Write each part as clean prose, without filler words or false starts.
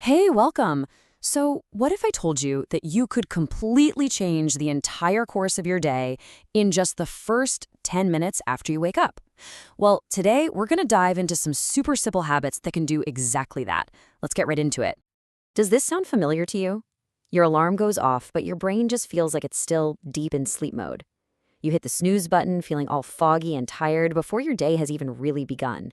Hey, welcome. So, what if I told you that you could completely change the entire course of your day in just the first 10 minutes after you wake up? Well, today we're going to dive into some super simple habits that can do exactly that. Let's get right into it. Does this sound familiar to you? Your alarm goes off, but your brain just feels like it's still deep in sleep mode. You hit the snooze button, feeling all foggy and tired before your day has even really begun.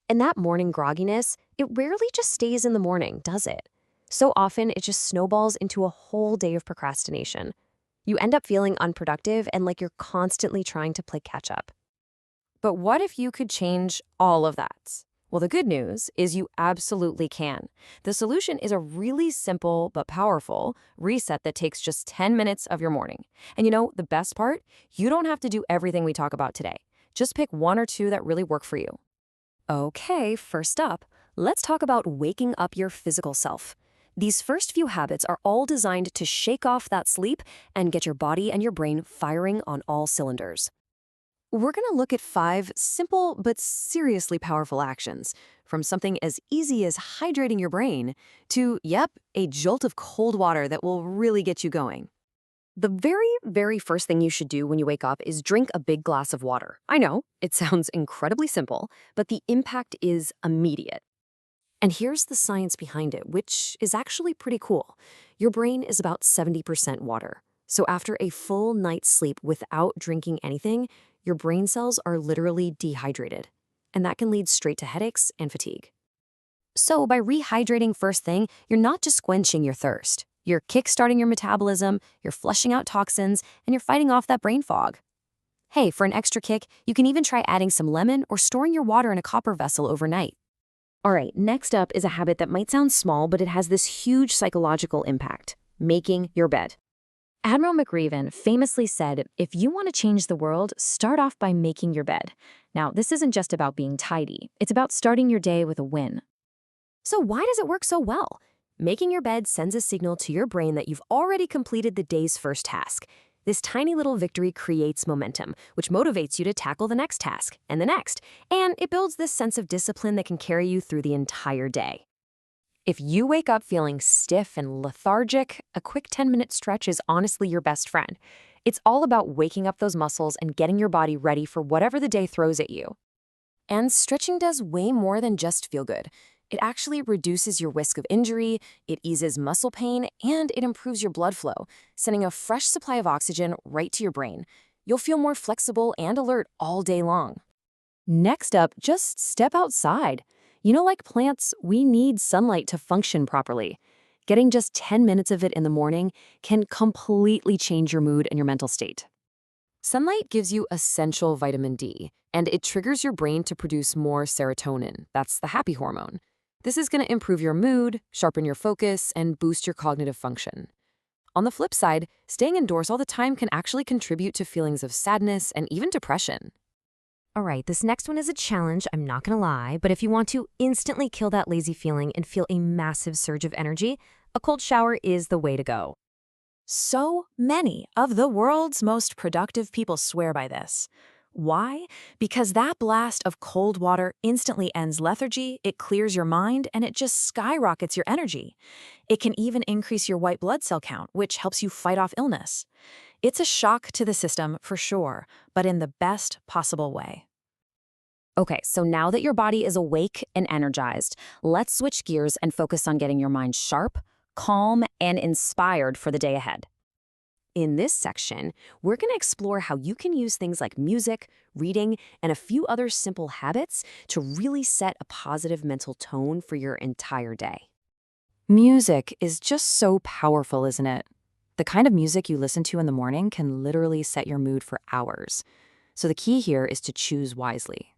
And that morning grogginess, it rarely just stays in the morning, does it? So often, it just snowballs into a whole day of procrastination. You end up feeling unproductive and like you're constantly trying to play catch up. But what if you could change all of that? Well, the good news is you absolutely can. The solution is a really simple but powerful reset that takes just 10 minutes of your morning. And the best part? You don't have to do everything we talk about today. Just pick one or two that really work for you. Okay, first up, let's talk about waking up your physical self. These first few habits are all designed to shake off that sleep and get your body and your brain firing on all cylinders. We're going to look at 5 simple but seriously powerful actions, from something as easy as hydrating your brain to, a jolt of cold water that will really get you going. The very first thing you should do when you wake up is drink a big glass of water. I know, it sounds incredibly simple, but the impact is immediate. And here's the science behind it, which is actually pretty cool. Your brain is about 70% water. So after a full night's sleep without drinking anything, your brain cells are literally dehydrated. And that can lead straight to headaches and fatigue. So by rehydrating first thing, you're not just quenching your thirst. You're kickstarting your metabolism, you're flushing out toxins, and you're fighting off that brain fog. Hey, for an extra kick, you can even try adding some lemon or storing your water in a copper vessel overnight. All right, next up is a habit that might sound small, but it has this huge psychological impact: making your bed. Admiral McRaven famously said, if you want to change the world, start off by making your bed. Now, this isn't just about being tidy. It's about starting your day with a win. So why does it work so well? Making your bed sends a signal to your brain that you've already completed the day's first task. This tiny little victory creates momentum, which motivates you to tackle the next task and the next, and it builds this sense of discipline that can carry you through the entire day. If you wake up feeling stiff and lethargic, a quick 10-minute stretch is honestly your best friend. It's all about waking up those muscles and getting your body ready for whatever the day throws at you. And stretching does way more than just feel good. It actually reduces your risk of injury, it eases muscle pain, and it improves your blood flow, sending a fresh supply of oxygen right to your brain. You'll feel more flexible and alert all day long. Next up, just step outside. Like plants, we need sunlight to function properly. Getting just 10 minutes of it in the morning can completely change your mood and your mental state. Sunlight gives you essential vitamin D, and it triggers your brain to produce more serotonin. That's the happy hormone. This is going to improve your mood, sharpen your focus, and boost your cognitive function. On the flip side, staying indoors all the time can actually contribute to feelings of sadness and even depression. All right, this next one is a challenge, I'm not going to lie, but if you want to instantly kill that lazy feeling and feel a massive surge of energy, a cold shower is the way to go. So many of the world's most productive people swear by this. Why? Because that blast of cold water instantly ends lethargy, it clears your mind, and it just skyrockets your energy. It can even increase your white blood cell count, which helps you fight off illness. It's a shock to the system for sure, but in the best possible way. Okay, so now that your body is awake and energized, let's switch gears and focus on getting your mind sharp, calm, and inspired for the day ahead. In this section, we're going to explore how you can use things like music, reading, and a few other simple habits to really set a positive mental tone for your entire day. Music is just so powerful, isn't it? The kind of music you listen to in the morning can literally set your mood for hours. So the key here is to choose wisely.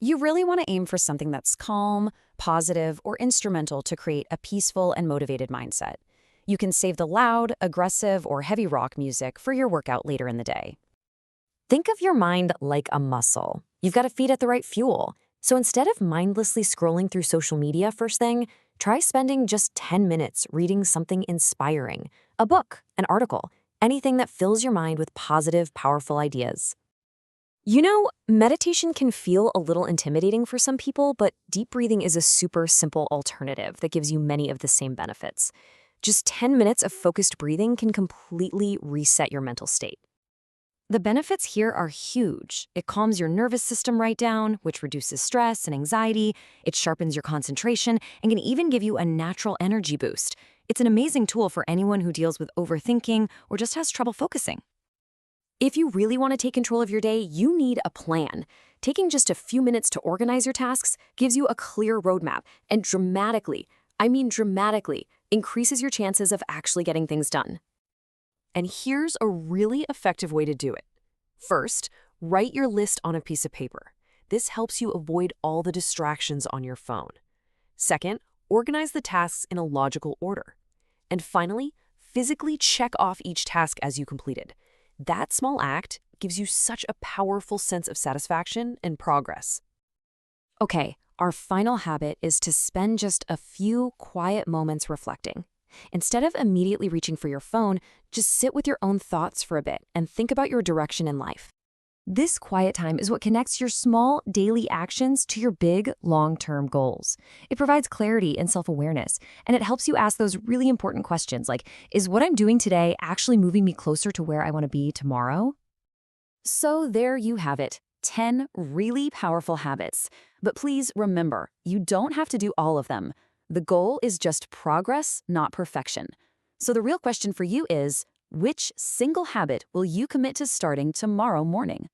You really want to aim for something that's calm, positive, or instrumental to create a peaceful and motivated mindset. You can save the loud, aggressive, or heavy rock music for your workout later in the day. Think of your mind like a muscle. You've got to feed it the right fuel. So instead of mindlessly scrolling through social media first thing, try spending just 10 minutes reading something inspiring, a book, an article, anything that fills your mind with positive, powerful ideas. Meditation can feel a little intimidating for some people, but deep breathing is a super simple alternative that gives you many of the same benefits. Just 10 minutes of focused breathing can completely reset your mental state. The benefits here are huge. It calms your nervous system right down, which reduces stress and anxiety. It sharpens your concentration and can even give you a natural energy boost. It's an amazing tool for anyone who deals with overthinking or just has trouble focusing. If you really want to take control of your day, you need a plan. Taking just a few minutes to organize your tasks gives you a clear roadmap and dramatically, increases your chances of actually getting things done. And here's a really effective way to do it. First, write your list on a piece of paper. This helps you avoid all the distractions on your phone. Second, organize the tasks in a logical order. And finally, physically check off each task as you completed. That small act gives you such a powerful sense of satisfaction and progress. Okay, our final habit is to spend just a few quiet moments reflecting. Instead of immediately reaching for your phone, just sit with your own thoughts for a bit and think about your direction in life. This quiet time is what connects your small daily actions to your big, long-term goals. It provides clarity and self-awareness, and it helps you ask those really important questions like, is what I'm doing today actually moving me closer to where I want to be tomorrow? So there you have it, 10 really powerful habits. But please remember, you don't have to do all of them. The goal is just progress, not perfection. So the real question for you is, which single habit will you commit to starting tomorrow morning?